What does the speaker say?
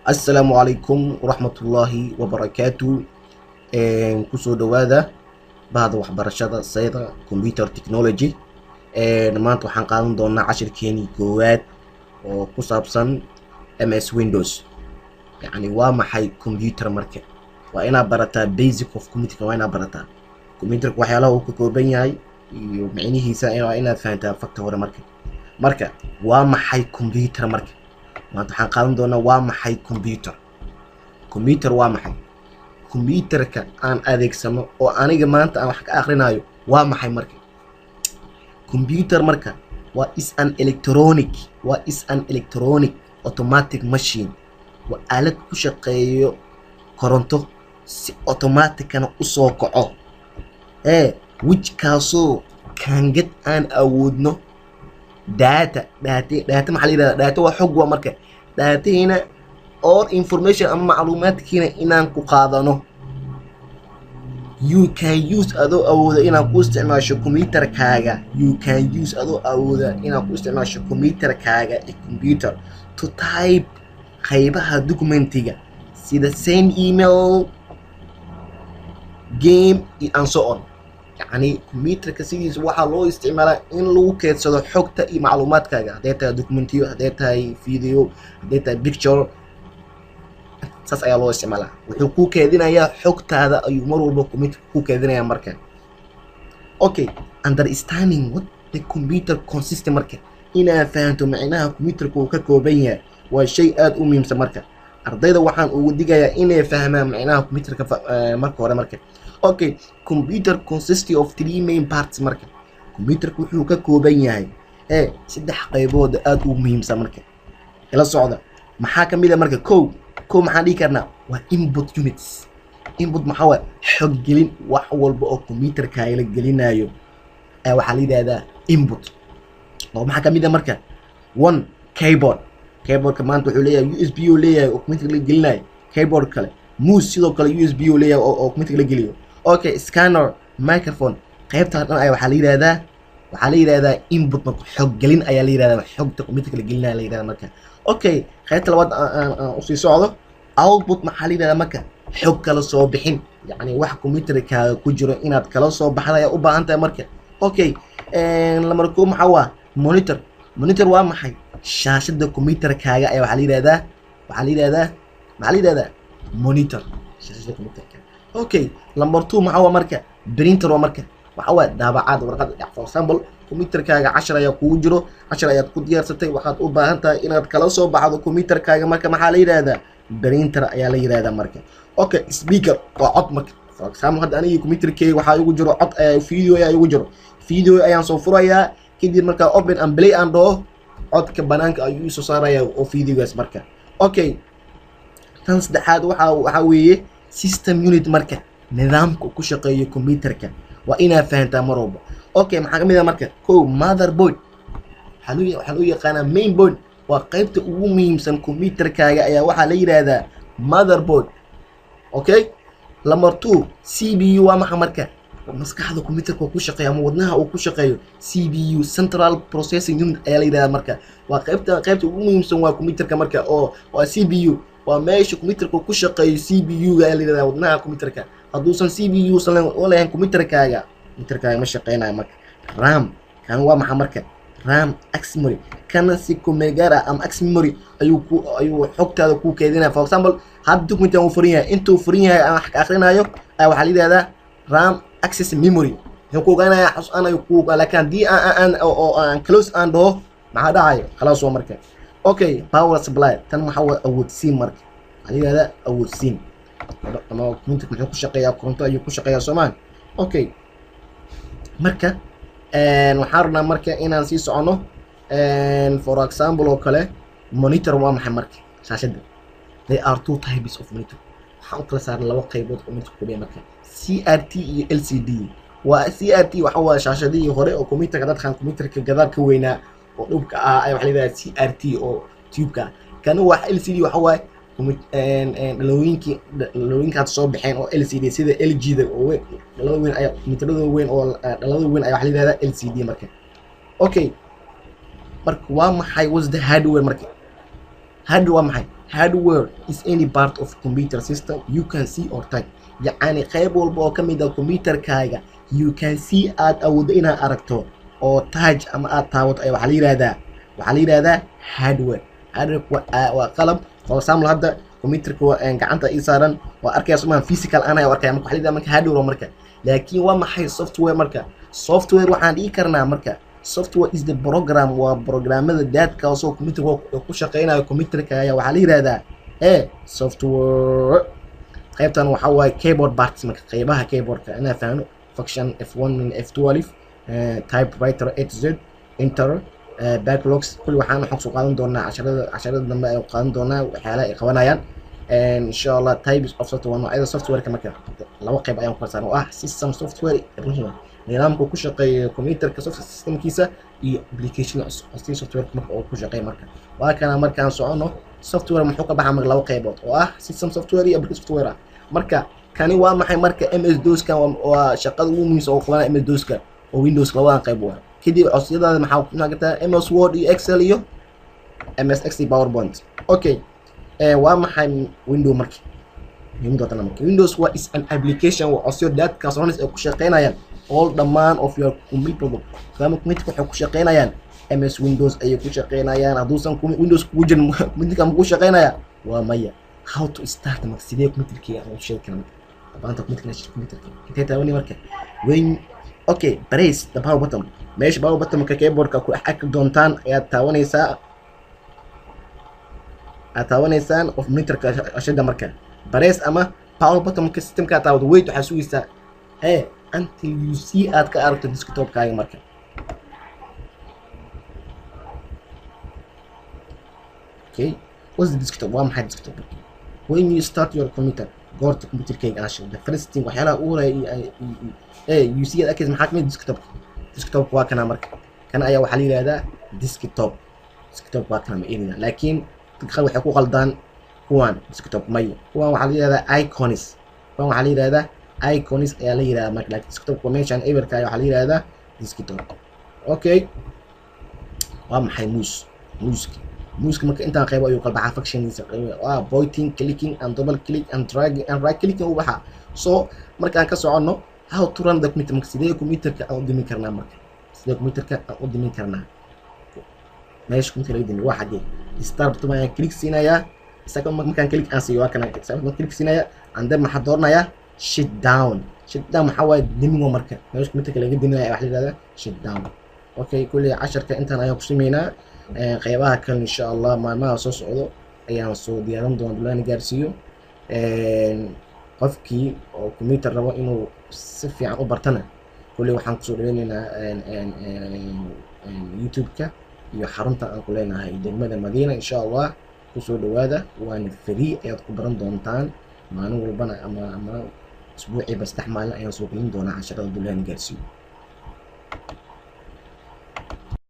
السلام عليكم ورحمة الله وبركاته. kusoo dhawaada bahda waxbarashada sayda computer technology. maanta waxaan qaadan doonaa cashirkeenii koowaad oo ku saabsan ms windows. yani waa maxay computer marka? waa inaad barataa basic of computer, waa inaad barataa computerka waxyaalaha uu ka kooban yahay iyo micnihiisa inaad fahantaa fakta hore marka waa maxay computer marka? maanta waxaan qaadan doonaa waa maxay computer waa maxay computerka aan adeegsano oo aniga maanta aan wax ka akhrinayo waa maxay marka? computer marka is an electronic automatic machine. waa aalad ku shaqeeyo koronto si automaticana u soo kaco which kaasoo kaangad aan awoodno data maxaa la yidhahdaa? data waa xog waa marka datahina or information ama macluumaadkiina inaan ku qaadano. you can use adoo awooda inaad ku isticmaasho computerkaaga computer to type qaybaha documentiga sida send email, game and so on. يعني computerka sidiisa waxaa loo isticmaalaa in lagu keedsado xogta iyo macluumaadkaaga, hadday tahay documentiyo, hadday tahay video, hadday tahay picture. saas ayaa loo isticmaalaa. wuxuu ku keedinayaa xogtaada ayuu mar walba computerka ku keedinayaa marka. okay, understanding what the computer consists marka, inaad fahanto macnaha computerka uu ka kooban yahay waa shay aad u muhiimsan marka. ardayda waxaan ugu digayaa inay fahmaan macnaha computerka marka hore marka. okay, computer consists of three main parts marka. computerka wuxuu ka kooban yahay saddex qaybood aad u muhiimsan marka. ila socda maxaa ka mid ah marka? kow maxaan dhihi karnaa waa input units. input maxaa waa xog gelin, wax walba oo computerka la gelinayo waxaa la yidhahdaa input. oo maxaa ka mid ah marka? one, keyboardka maanta wuxuu leeyahay USB uu leeyahay oo computerka la gelinayo. keyboard kale mouse sidoo kale USB uu leeyahay oo computerka la geliyo. okay, scanner, microphone, qaybta dhan ayaa waxaa la yidhahdaa input marka. xog gelin ayaa la yidhahdaa, xogta computerka la gelinaya la yidhahdaa marka. okay, qaybta labaad aan usii socdo, output maxaa la yidhahdaa marka? xog kala soo bixin, yacni wax computerkaaga ku jiro inaad kala soo baxda ayaa u baahan tahay marka. okay, lambar koow maxaa waa monitor waa maxay? shaashada computerkaaga ayaa waxaa la yidhahdaa monitor, shaashada computerka. okay, lambar 2 maxaa waa marka? printer waa marka, waxaa waa daabacaad warqad. for example, computerkaaga 10 ayaa kugu jiro, 10 ayaad ku diyaarsatay, waxaad u baahan tahay inaad kala soo baxdo computerkaaga marka. maxaa la yidhahdaa? printer ayaa la yidhahdaa marka. okay, speaker waa cod marka. for example, hadda aniga computerkayga waxaa igu jiro cod, video ayaa igu jiro. video ayaan soo furayaa, kadib markaa open and play aan dhaho, codka banaanka ayuu soo saarayaa oo videogaas marka. okay, tan saddexaad waxaa weeye system unit marka, nidaamka ku shaqeeyo computerka waa inaad fahantaa mar walba. okay, maxaa ka mid ah marka? kow, motherboard, waxaa loo yaqaanaa mainboard. waa qaybta ugu muhiimsan computerkaaga ayaa waxaa la yidhaahdaa motherboard. okay, lambar 2, CPU waa maxa marka? maskaxda computerka ku shaqeeya ama wadnaha uu ku shaqeeyo. CPU, central processing unit ayaa la yidhahdaa marka. waa qaybta ugu muhiimsan waa computerka marka, oo waa CPU. waa meesha computerka ku shaqeeyo. CPU-ga ayaa la yidhahdaa wadnaha computerka. hadduusan CPU san lahayn computerkaaga ma shaqeynayo marka. RAM kan waa maxa marka? RAM access memory, kana si kumegara ama access memory ayuu xogtaada ku keedinaya. for example, hadda document uu furan yahay, intuu furan yahay aan wax ka akhrinayo ayaa waxaa la yidhahdaa RAM access memory. wuxuu ku ogaanayaa xasuusanayo laakiin haddii aan close aan dhaho maxaa dhacayo? khalaas waa marka. okay, power supply, tan maxaa waa awoodsiin marka. waxaa la yidhahdaa awoodsiin. ama computerka muxuu ku shaqeeyaa? koronto ayuu ku shaqeeyaa soomaan. okay, marka waxaan rabnaa marka inaan sii socono. for example oo kale, monitor waa maxay marka? shaashada. they are two types of monitor. waxaan u kala saarnay laba qaybood oo monitor ku marka, CRT iyo LCD. waa CRT waxa waa shaashadii hore oo computerka dadkan computerka gadaal ka weynaa oo dhubka ah ayaa waxa la yidhahdaa CRT oo tube-ka. kana waa LCD, waxa waaye dhalooyinkaad soo baxeen oo LCD sida LG-da oo weyn, dhalada weyn ayaa mitirada weyn oo dhalada weyn ayaa waxa la yidhahdaa LCD marka. okay, marka waa maxay? was the hardware marka? hardware waa maxay hardware is any part of computer system you can see or touch yacni qayb walba oo ka mid ah computerkaaga you can see aad awooddo inaad aragto oo touch ama aad taawato ayaa waxaa la yidhahdaa hardware. hardware waa qalab for example hadda computerka gacanta ii saaran waa arkaya somaan physical anaya arkaya marka waxaa la yidhahdaa marka hardware marka. laakiin waa maxay software marka software waxaan dhihi karnaa marka software is the program waa programmada daadkaasoo computerka ku shaqeynayo computerka ayaa waxaa la yidhahdaa software. qaybtan waxaa waaye keyboard parts marka qaybaha keyboardka inaa fahno function F1 F12 typewriter A to Z enter backlogs kulli waxaan soo qaadan doonaa casharada dambe ay qaadan doonaa waxyaalaha ay qabanayaan insha Allah. types of software noocyada softwareka marka laba qayb ayaan ku farsana oo ah system software nidaamka ku shaqeeya computerka software systemkiisa iyo application software marka oo ku shaqeeya marka waa kana markaan socono software muxuu ka baxaa marka laba qaybood oo ah system software iyo application software marka kani waa maxay marka MS DOS kan waa shaqada ugu muhiimsan oo qabana MS DOS kan oo Windows labadan qayb waa kadib codsiyadaada maxaa ku naqataa MS Word iyo Excel iyo MS Excel PowerPoint. okay waa maxay Windows marka Windows waa is an application waa codsiyo dadka soonaysa ay ku shaqeynayaan all dhammaan of your computer kama computer waxay ku shaqeynayaan MS Windows ayay ku shaqeynayaan haduusan Windows ku jirin computerka ma ku shaqeynaya waa maya. how to start marka sidee computerka aan u sheegi karnaa maanta computerka intee taawani marka when okay press the power button meesha power button marka keyboardka ku arki doontaan ayaad taawaneysaan of computerka ashada marka press ama power button marka systemka taawado wait waxaa sugaysaa until you see aad ka aragto desktopkaaga marka. okay what's the desktop waa maxay desktop when you start your computer goorta computerkayga aan shaqo the first thing waxyaalaha ugu horeeya you see akis maxaa kamid desktop waa kana marka kana ayaa waxaa la yidhahdaa desktop waa kana ma eelina laakiin dadka waxay ku qaldaan kuwan desktop maya kuwan waxaa la yidhahdaa icons ayaa la yidhahdaa marka like desktop meeshaan eberka ayaa waxaa la yidhahdaa desktop. okay waa maxay muuska marka intaan qaybo ayuu kala baxaa functionkiisa waa pointing clicking and double click and dragging and right clicking uu baxaa. so markaan ka soconno how to run the computer marka sidee computerka aan u dimin karnaa meesha computer laga dimi waa xagee start button ayaan click siinayaa isaga markaan click aan siiyo waa kana click siinayaa and then maxaa dooranayaa shut down maxaa waaye dimingo marka meesha computerka laga diminaya waxa la yidhahdaa shut down. okay kulli casharka intaan ayaan ku sameynaa qaybaha kale insha Allah maalmaha soo socdo ayaan soo diyaarin doonaa dulaan gaarsiiyo qofkii oo computer rabo inuu si fiican u bartana kulli waxaan kusoo dhaweynaynaa YouTube-ka iyo xarunta aan ku leenahay degmada Madiina insha Allah kusoo dhawaada waana free ayaad ku baran doontaan maalin walbana ama usbuuciiba 3 maalin ayaan soo gelin doonaa casharada dulaan gaarsiiyo.